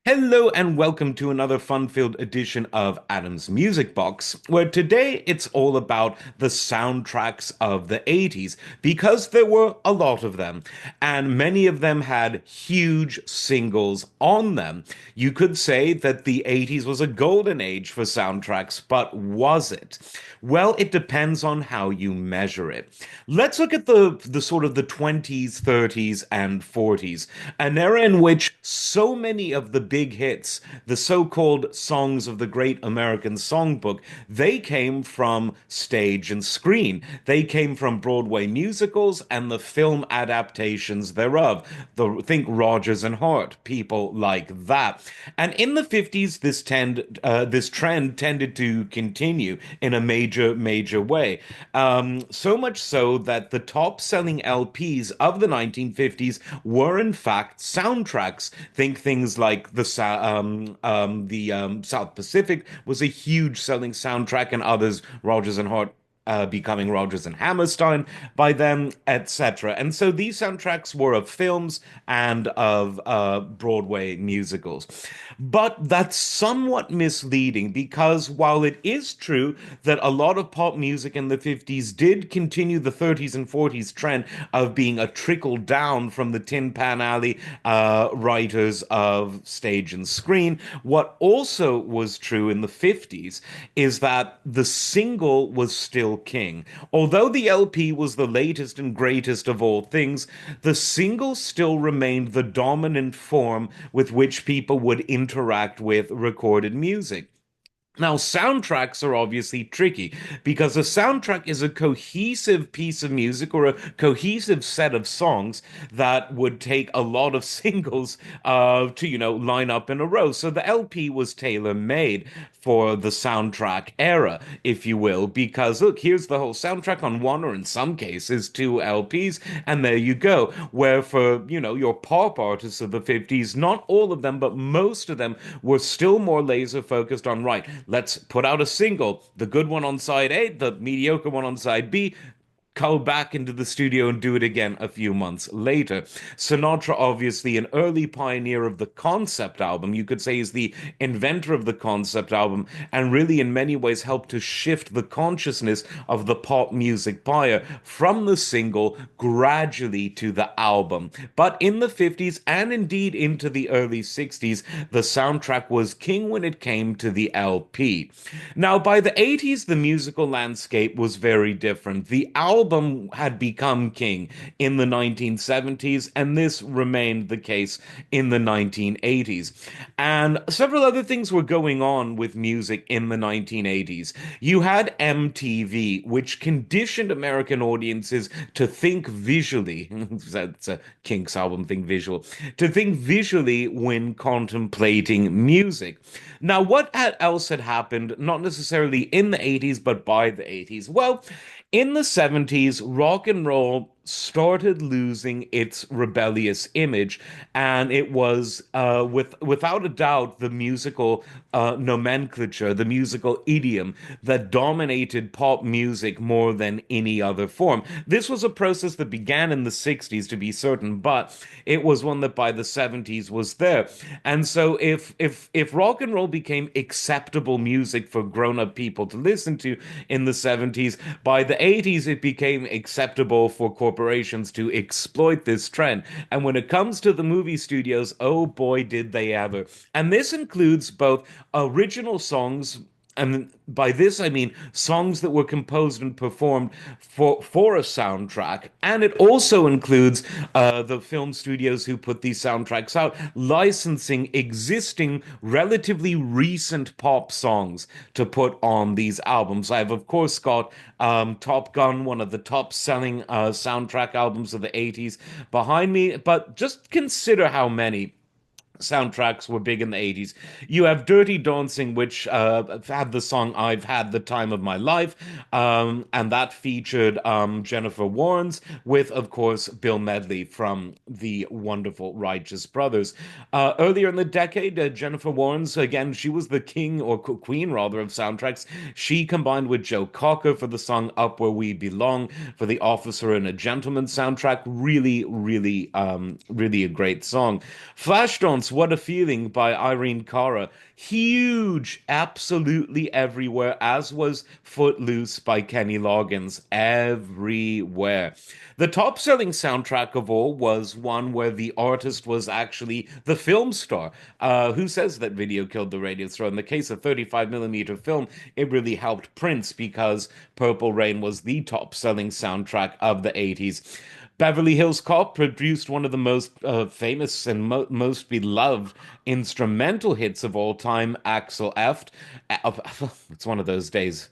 Hello and welcome to another fun-filled edition of Adam's Music Box, where today it's all about the soundtracks of the 80s, because there were a lot of them, and many of them had huge singles on them. You could say that the 80s was a golden age for soundtracks, but was it? Well, it depends on how you measure it. Let's look at the sort of the 20s, 30s, and 40s, an era in which so many of the big hits, the so-called songs of the Great American Songbook, they came from stage and screen. They came from Broadway musicals and the film adaptations thereof. Think Rodgers and Hart, people like that. And in the 50s, this trend tended to continue in a major way. So much so that the top selling LPs of the 1950s were in fact soundtracks. Think things like the South Pacific was a huge selling soundtrack, and others, Rodgers and Hart becoming Rodgers and Hammerstein by then, etc. And so these soundtracks were of films and of Broadway musicals. But that's somewhat misleading because while it is true that a lot of pop music in the 50s did continue the 30s and 40s trend of being a trickle down from the Tin Pan Alley writers of stage and screen, what also was true in the 50s is that the single was still king. Although the LP was the latest and greatest of all things, the single still remained the dominant form with which people would interact with recorded music. Now, soundtracks are obviously tricky because a soundtrack is a cohesive piece of music or a cohesive set of songs that would take a lot of singles to line up in a row. So the LP was tailor-made for the soundtrack era, if you will, because look, here's the whole soundtrack on one, or in some cases, two LPs, and there you go. Where for, your pop artists of the 50s, not all of them, but most of them were still more laser focused on, right, let's put out a single, the good one on side A, the mediocre one on side B, go back into the studio and do it again a few months later. Sinatra, obviously an early pioneer of the concept album, you could say is the inventor of the concept album, and really in many ways helped to shift the consciousness of the pop music buyer from the single gradually to the album. But in the 50s and indeed into the early 60s, the soundtrack was king when it came to the LP. Now, by the 80s, the musical landscape was very different. The album had become king in the 1970s, and this remained the case in the 1980s. And several other things were going on with music in the 1980s. You had MTV, which conditioned American audiences to think visually. That's a Kinks album, think visual. To think visually when contemplating music. Now, else had happened, not necessarily in the 80s, but by the 80s? Well, in the 70s, rock and roll started losing its rebellious image, and it was, without a doubt, the musical nomenclature, the musical idiom that dominated pop music more than any other form. This was a process that began in the 60s, to be certain, but it was one that by the 70s was there. And so if rock and roll became acceptable music for grown-up people to listen to in the 70s, by the 80s it became acceptable for corporations to exploit this trend. And when it comes to the movie studios, oh boy, did they ever. And this includes both original songs, and by this I mean songs that were composed and performed for a soundtrack, and it also includes the film studios who put these soundtracks out licensing existing, relatively recent pop songs to put on these albums. I've of course got Top Gun, one of the top-selling soundtrack albums of the 80s, behind me, but just consider how many soundtracks were big in the 80s. You have Dirty Dancing, which had the song I've Had the Time of My Life, and that featured Jennifer Warnes with, of course, Bill Medley from the wonderful Righteous Brothers. Earlier in the decade, Jennifer Warnes, again, she was the king or queen, rather, of soundtracks. She combined with Joe Cocker for the song Up Where We Belong for the Officer and a Gentleman soundtrack. Really, really, really a great song. Flashdance Once What a Feeling by Irene Cara. Huge, absolutely everywhere, as was Footloose by Kenny Loggins. Everywhere. The top selling soundtrack of all was one where the artist was actually the film star. Who says that video killed the radio star? In the case of 35 millimeter film, it really helped Prince because Purple Rain was the top selling soundtrack of the 80s. Beverly Hills Cop produced one of the most famous and most beloved instrumental hits of all time, Axel F. It's one of those days.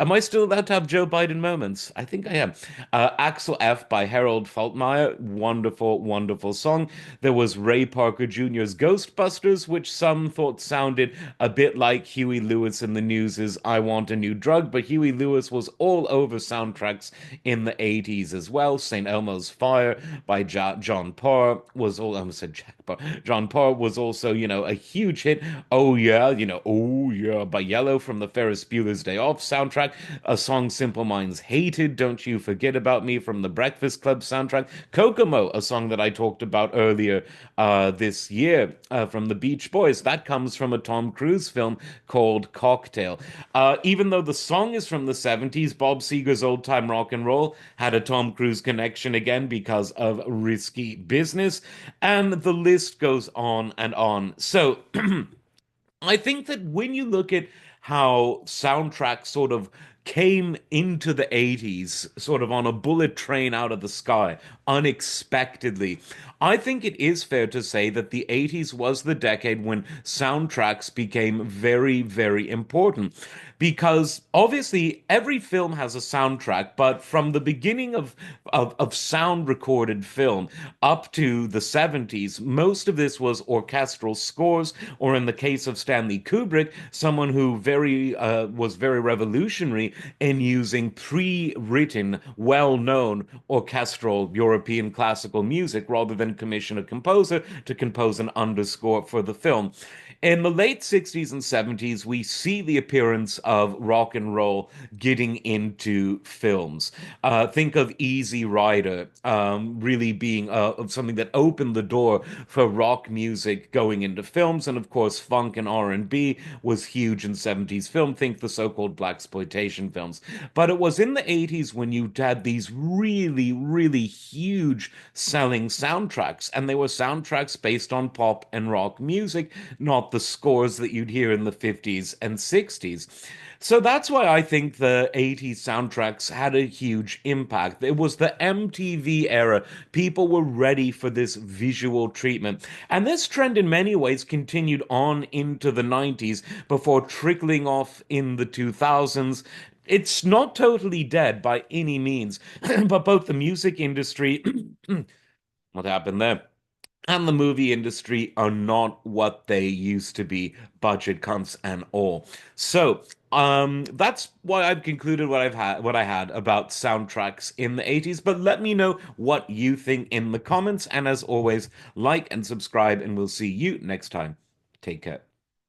Am I still allowed to have Joe Biden moments? I think I am. Axel F by Harold Faltermeyer. Wonderful, wonderful song. There was Ray Parker Jr.'s Ghostbusters, which some thought sounded a bit like Huey Lewis in the News's I Want a New Drug, but Huey Lewis was all over soundtracks in the 80s as well. St. Elmo's Fire by John Parr was all, I almost said Jack Parr. John Parr was also, a huge hit. Oh yeah, Oh yeah, by Yellow from the Ferris Bueller's Day Off soundtrack. A song Simple Minds hated, Don't You Forget About Me from the Breakfast Club soundtrack. Kokomo, a song that I talked about earlier this year from the Beach Boys. That comes from a Tom Cruise film called Cocktail. Even though the song is from the 70s, Bob Seger's Old Time Rock and Roll had a Tom Cruise connection again because of Risky Business. And the list goes on and on. So I think that when you look at how soundtracks sort of came into the 80s, sort of on a bullet train out of the sky, unexpectedly, I think it is fair to say that the 80s was the decade when soundtracks became very, very important. Because obviously every film has a soundtrack, but from the beginning of sound recorded film up to the 70s, most of this was orchestral scores, or in the case of Stanley Kubrick, someone who very was very revolutionary in using pre-written, well-known orchestral European classical music rather than commission a composer to compose an underscore for the film. In the late 60s and 70s, we see the appearance of rock and roll getting into films. Think of Easy Rider really being something that opened the door for rock music going into films, and of course, funk and R&B was huge in 70s film. Think the so-called blaxploitation films. But it was in the 80s when you had these really, really huge selling soundtracks, and they were soundtracks based on pop and rock music, not the scores that you'd hear in the 50s and 60s. So that's why I think the 80s soundtracks had a huge impact. It was the MTV era. People were ready for this visual treatment. And this trend, in many ways, continued on into the 90s before trickling off in the 2000s. It's not totally dead by any means, but both the music industry, what happened there? And the movie industry are not what they used to be, budget cunts and all. So, that's why I've concluded what I had about soundtracks in the 80s. But let me know what you think in the comments. And as always, like and subscribe, and we'll see you next time. Take care.